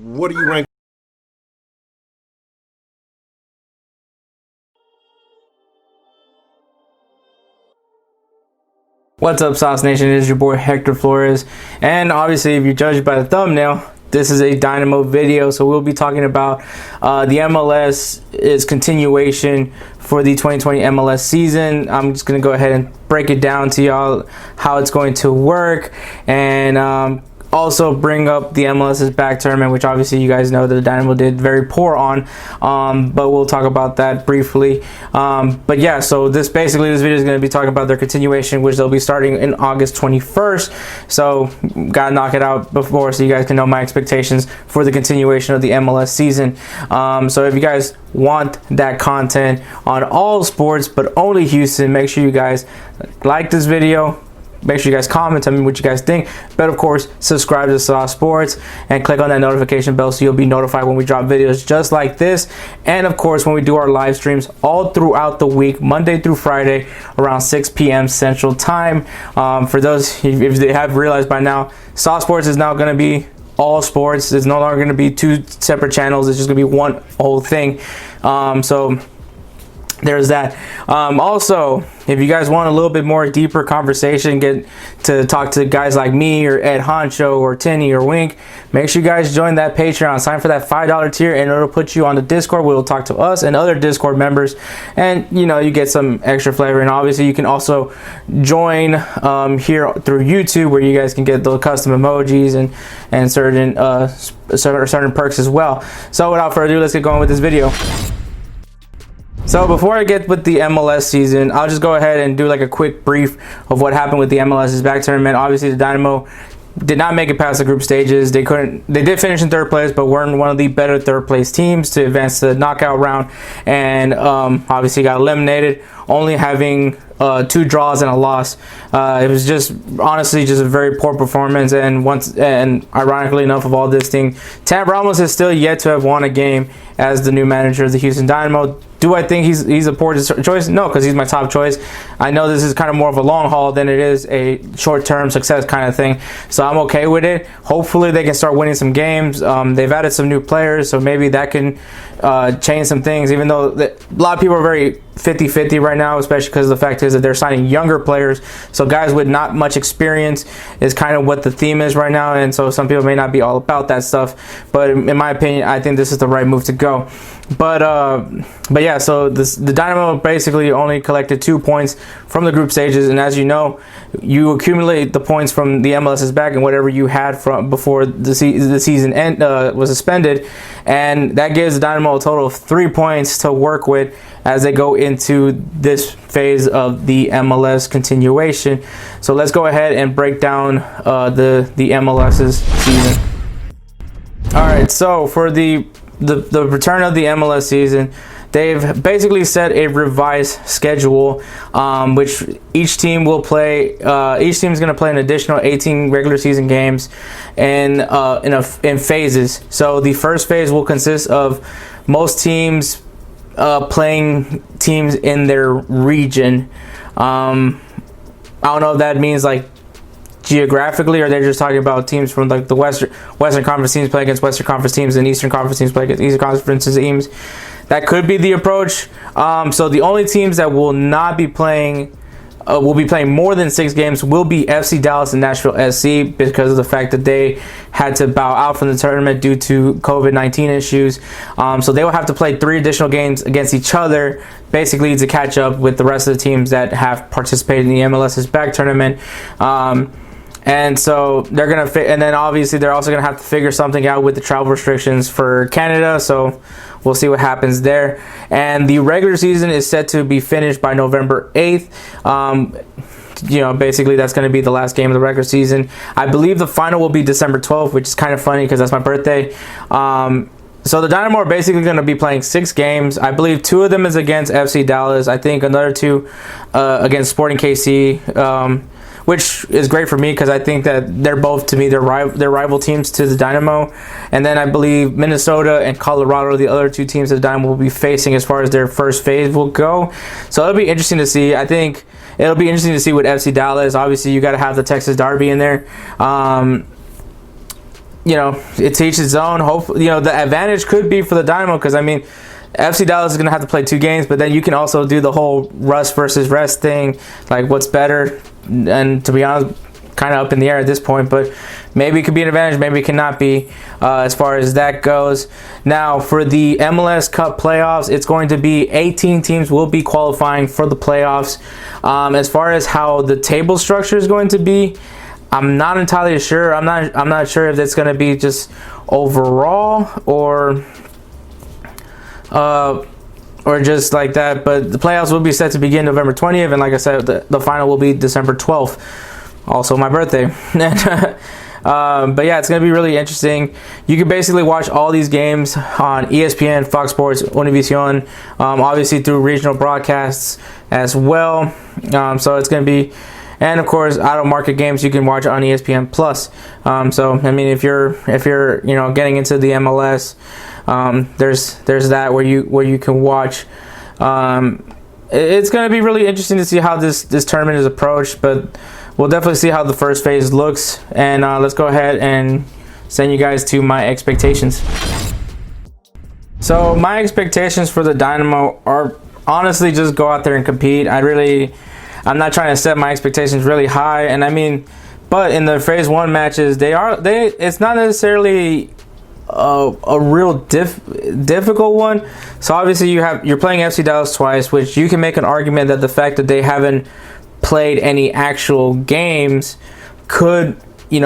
What do you rank? What's up, Sauce Nation? It is your boy Hector Flores, and obviously, if you judge by the thumbnail, this is a Dynamo video. So we'll be talking about the MLS continuation for the 2020 MLS season. I'm just gonna go ahead and break it down to y'all how it's going to work, and also bring up the MLS's back tournament, which obviously you guys know that the Dynamo did very poor on, but we'll talk about that briefly. But yeah, so this video is going to be talking about their continuation, which they'll be starting in August 21st. So gotta knock it out before, so you guys can know my expectations for the continuation of the MLS season. So if you guys want that content on all sports but only Houston, make sure you guys like this video. Make sure you guys comment, tell me what you guys think. But of course, subscribe to Sauce Sports and click on that notification bell so you'll be notified when we drop videos just like this. And of course, when we do our live streams all throughout the week, Monday through Friday, around 6 p.m. Central Time. For those, if they have realized by now, Sauce Sports is now going to be all sports. It's no longer going to be two separate channels. It's just going to be one whole thing. So there's that. Also, if you guys want a little bit more deeper conversation, get to talk to guys like me or Ed Honcho or Tinny or Wink, make sure you guys join that Patreon. Sign for that $5 tier and it'll put you on the Discord where we'll talk to us and other Discord members, and you get some extra flavor. And obviously you can also join here through YouTube, where you guys can get the custom emojis and certain perks as well. So without further ado, let's get going with this video. So before I get with the MLS season, I'll just go ahead and do like a quick brief of what happened with the MLS's back tournament. Obviously, the Dynamo did not make it past the group stages. They did finish in third place, but weren't one of the better third place teams to advance to the knockout round, and obviously got eliminated, only having 2 draws and a loss. It was just honestly just a very poor performance, and ironically enough of all this thing, Tab Ramos is still yet to have won a game as the new manager of the Houston Dynamo. Do I think he's a poor choice? No, because he's my top choice. I know this is kind of more of a long haul than it is a short-term success kind of thing, so I'm okay with it. Hopefully they can start winning some games. They've added some new players, so maybe that can change some things, even though a lot of people are very 50-50 right now, especially because the fact is that they're signing younger players. So guys with not much experience is kind of what the theme is right now, and so some people may not be all about that stuff, but in my opinion, I think this is the right move to go. But yeah, so the Dynamo basically only collected 2 points from the group stages, and as you know, you accumulate the points from the MLS's back and whatever you had from before the season was suspended, and that gives the Dynamo a total of 3 points to work with as they go into this phase of the MLS continuation. So let's go ahead and break down the MLS's season. All right, so for the return of the MLS season, they've basically set a revised schedule, which each team will play. Each team is going to play an additional 18 regular season games, in phases. So the first phase will consist of most teams playing teams in their region. I don't know if that means like geographically, or they're just talking about teams from like the Western Conference teams play against Western Conference teams and Eastern Conference teams play against Eastern Conference teams. That could be the approach. So the only teams that will not be playing, will be playing more than 6 games, will be FC Dallas and Nashville SC, because of the fact that they had to bow out from the tournament due to COVID-19 issues. So they will have to play 3 additional games against each other, basically to catch up with the rest of the teams that have participated in the MLS's back tournament. And so they're gonna and then obviously they're also gonna have to figure something out with the travel restrictions for Canada. So we'll see what happens there. And the regular season is set to be finished by November 8th. Basically that's going to be the last game of the regular season. I believe the final will be December 12th, which is kind of funny because that's my birthday. So the Dynamo are basically going to be playing 6 games. I believe 2 of them is against FC Dallas. I think another 2 against Sporting KC. Which is great for me because I think that they're both, to me, they're rival teams to the Dynamo. And then I believe Minnesota and Colorado are the other 2 teams that the Dynamo will be facing as far as their first phase will go. So it'll be interesting to see. I think it'll be interesting to see with FC Dallas. Obviously, you got to have the Texas Derby in there. it's each its own. Hopefully, the advantage could be for the Dynamo, because I mean, FC Dallas is going to have to play 2 games, but then you can also do the whole rust versus rest thing, like what's better. And to be honest, kind of up in the air at this point, but maybe it could be an advantage, maybe it cannot be, as far as that goes. Now, for the MLS Cup Playoffs, it's going to be 18 teams will be qualifying for the playoffs. As far as how the table structure is going to be, I'm not entirely sure. I'm not sure if it's going to be just overall or just like that. But the playoffs will be set to begin November 20th, and like I said, the final will be December 12th. Also my birthday. But yeah, it's going to be really interesting. You can basically watch all these games on ESPN, Fox Sports, Univision, obviously through regional broadcasts as well. So it's going to be, and of course, out of market games you can watch on ESPN Plus. So I mean, if you're getting into the MLS, there's that where you can watch. It's going to be really interesting to see how this tournament is approached, but we'll definitely see how the first phase looks. And let's go ahead and send you guys to my expectations. So my expectations for the Dynamo are honestly just go out there and compete. I'm not trying to set my expectations really high, and I mean, but in the phase 1 matches, it's not necessarily a real difficult one. So obviously you're playing FC Dallas twice, which you can make an argument that the fact that they haven't played any actual games could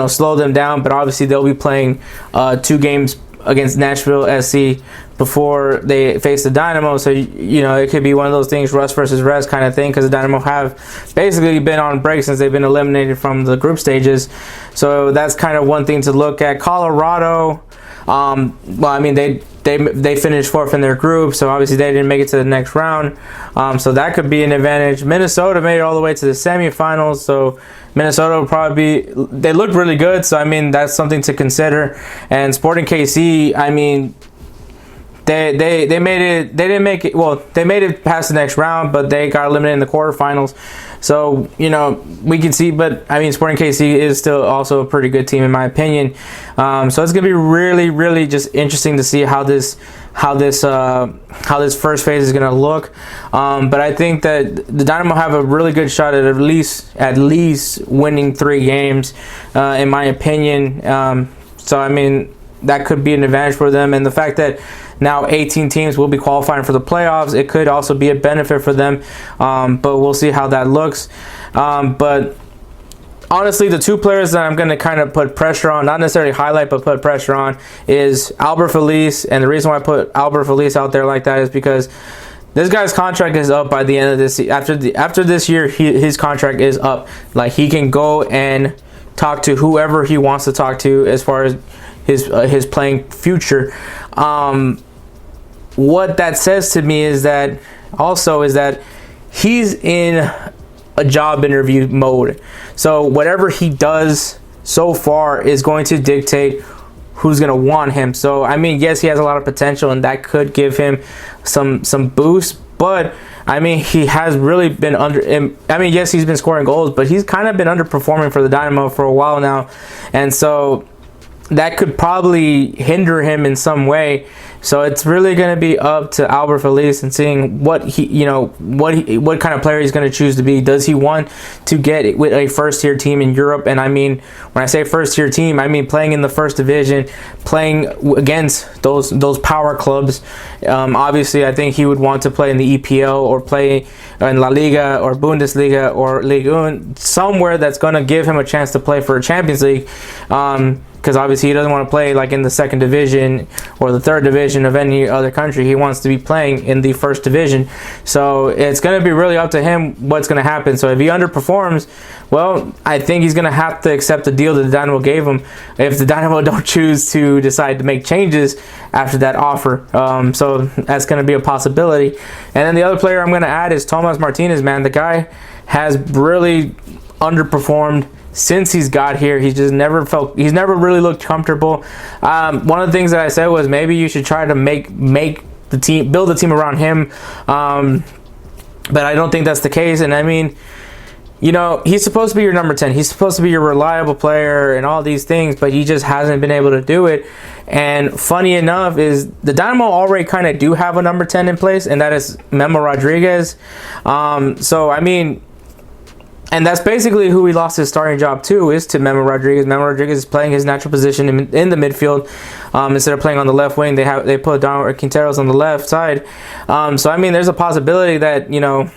slow them down, but obviously they'll be playing 2 games against Nashville SC before they face the Dynamo. So it could be one of those things, rust versus rest kind of thing, because the Dynamo have basically been on break since they've been eliminated from the group stages. So that's kind of one thing to look at. Colorado, well, I mean, they finished 4th in their group, so obviously they didn't make it to the next round. So that could be an advantage. Minnesota made it all the way to the semifinals, so Minnesota will probably they looked really good, so I mean, that's something to consider. And Sporting KC, I mean, they made it. They didn't make it. Well, they made it past the next round, but they got eliminated in the quarterfinals. So we can see, but I mean, Sporting KC is still also a pretty good team in my opinion. So it's gonna be really, really just interesting to see how this first phase is gonna look. But I think that the Dynamo have a really good shot at least winning 3 games, in my opinion. So I mean, that could be an advantage for them, and the fact that now 18 teams will be qualifying for the playoffs, it could also be a benefit for them, but we'll see how that looks. But honestly, the 2 players that I'm going to kind of put pressure on, not necessarily highlight, but put pressure on, is Albert Feliz. And the reason why I put Albert Feliz out there like that is because this guy's contract is up by the end of this. After this year, his contract is up. Like, he can go and talk to whoever he wants to talk to as far as his playing future. What that says to me is that he's in a job interview mode. So whatever he does so far is going to dictate who's going to want him. So I mean, yes, he has a lot of potential, and that could give him some boost. But I mean, he has really been yes, he's been scoring goals, but he's kind of been underperforming for the Dynamo for a while now, and so that could probably hinder him in some way. So it's really going to be up to Albert Feliz and seeing what what kind of player he's going to choose to be. Does he want to get with a first-tier team in Europe? And I mean, when I say first-tier team, I mean playing in the first division, playing against those power clubs. Obviously, I think he would want to play in the EPL or play in La Liga or Bundesliga or Ligue 1, somewhere that's going to give him a chance to play for a Champions League. Because obviously he doesn't want to play like in the 2nd division or the 3rd division of any other country. He wants to be playing in the 1st division. So it's going to be really up to him what's going to happen. So if he underperforms, well, I think he's going to have to accept the deal that the Dynamo gave him if the Dynamo don't choose to decide to make changes after that offer. So that's going to be a possibility. And then the other player I'm going to add is Tomas Martinez, man. The guy has really underperformed since he's got here. He's never really looked comfortable. One of the things that I said was maybe you should try to build a team around him, but I don't think that's the case. And I mean, you know, he's supposed to be your number 10. He's supposed to be your reliable player and all these things, but he just hasn't been able to do it. And funny enough is the Dynamo already kind of do have a number 10 in place, and that is Memo Rodriguez. So, I mean, and that's basically who he lost his starting job to, is to Memo Rodriguez. Memo Rodriguez is playing his natural position in the midfield. Instead of playing on the left wing, they put Don Quinteros on the left side. So, I mean, there's a possibility that, you know,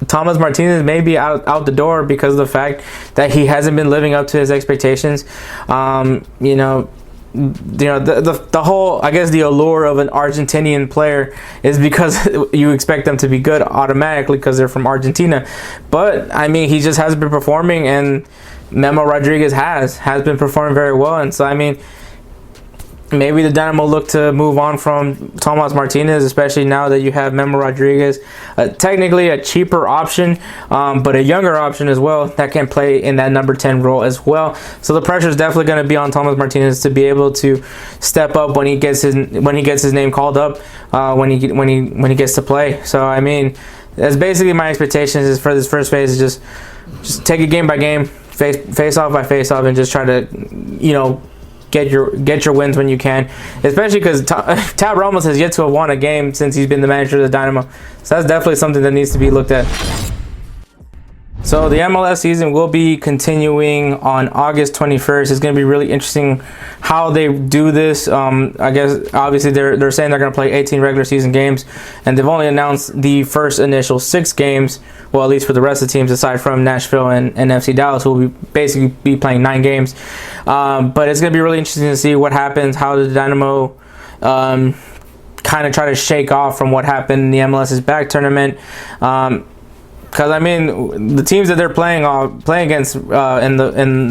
Thomas Martinez may be out the door because of the fact that he hasn't been living up to his expectations. The whole, I guess, the allure of an Argentinian player is because you expect them to be good automatically because they're from Argentina. But I mean, he just hasn't been performing, and Memo Rodriguez has been performing very well. And so, I mean, maybe the Dynamo look to move on from Thomas Martinez, especially now that you have Memo Rodriguez, technically a cheaper option, but a younger option as well that can play in that number 10 role as well. So the pressure is definitely going to be on Thomas Martinez to be able to step up when he gets his name called up, when he gets to play. So I mean, that's basically my expectations is for this first phase, is just take it game by game, face off by face off, and just try to, you know, get your wins when you can, especially because Tab Ramos has yet to have won a game since he's been the manager of the Dynamo. So that's definitely something that needs to be looked at. So the MLS season will be continuing on August 21st. It's going to be really interesting how they do this. I guess obviously they're saying they're going to play 18 regular season games, and they've only announced the first initial 6 games. Well, at least for the rest of the teams, aside from Nashville and FC Dallas, who will basically be playing 9 games. But it's going to be really interesting to see what happens, how the Dynamo kind of try to shake off from what happened in the MLS's back tournament. Because I mean, the teams that they're playing against in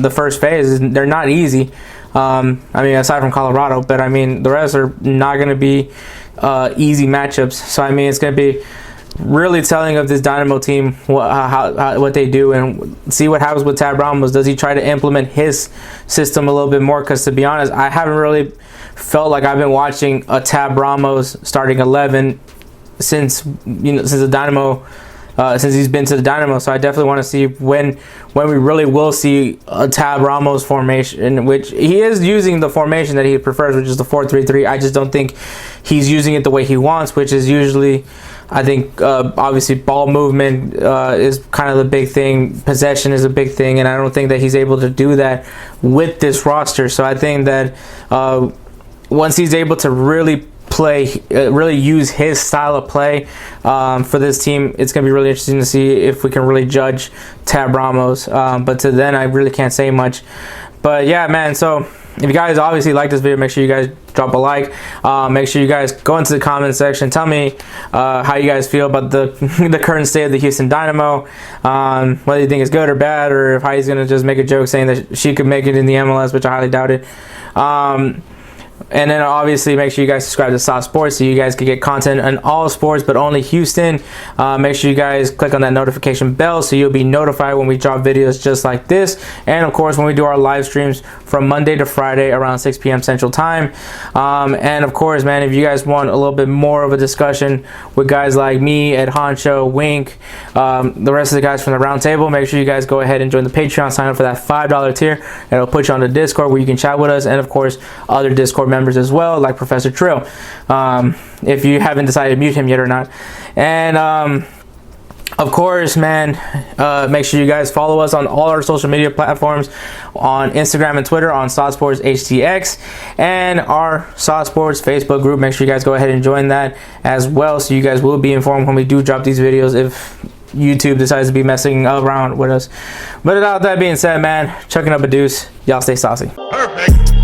the first phase, they're not easy. I mean, aside from Colorado, but I mean, the rest are not going to be easy matchups. So I mean, it's going to be really telling of this Dynamo team what they do, and see what happens with Tab Ramos. Does he try to implement his system a little bit more? Because to be honest, I haven't really felt like I've been watching a Tab Ramos starting 11 since the Dynamo. Since he's been to the Dynamo. So I definitely want to see when we really will see a Tab Ramos formation, which he is using the formation that he prefers, which is the 4-3-3. I just don't think he's using it the way he wants, which is usually, I think, obviously ball movement is kind of the big thing. Possession is a big thing, and I don't think that he's able to do that with this roster. So I think that once he's able to really use his style of play for this team, it's going to be really interesting to see if we can really judge Tab Ramos. But to then, I really can't say much. But yeah, man, so if you guys obviously like this video, make sure you guys drop a like. Make sure you guys go into the comment section. Tell me how you guys feel about the current state of the Houston Dynamo. Whether you think it's good or bad, or if Heidi's going to just make a joke saying that she could make it in the MLS, which I highly doubt it. And then obviously make sure you guys subscribe to Sauce Sports so you guys can get content on all sports, but only Houston. Make sure you guys click on that notification bell so you'll be notified when we drop videos just like this. And of course, when we do our live streams from Monday to Friday around 6 p.m. Central Time. And of course, man, if you guys want a little bit more of a discussion with guys like me, Ed Honcho, Wink, the rest of the guys from the Roundtable, make sure you guys go ahead and join the Patreon. Sign up for that $5 tier, and it'll put you on the Discord where you can chat with us, and of course, other Discord members as well, like Professor Trill, if you haven't decided to mute him yet or not. And of course, man, make sure you guys follow us on all our social media platforms, on Instagram and Twitter on Sauce Sports HTX, and our Sauce Sports Facebook group. Make sure you guys go ahead and join that as well, so you guys will be informed when we do drop these videos if YouTube decides to be messing around with us. But without that being said, man, chucking up a deuce. Y'all stay saucy. Perfect.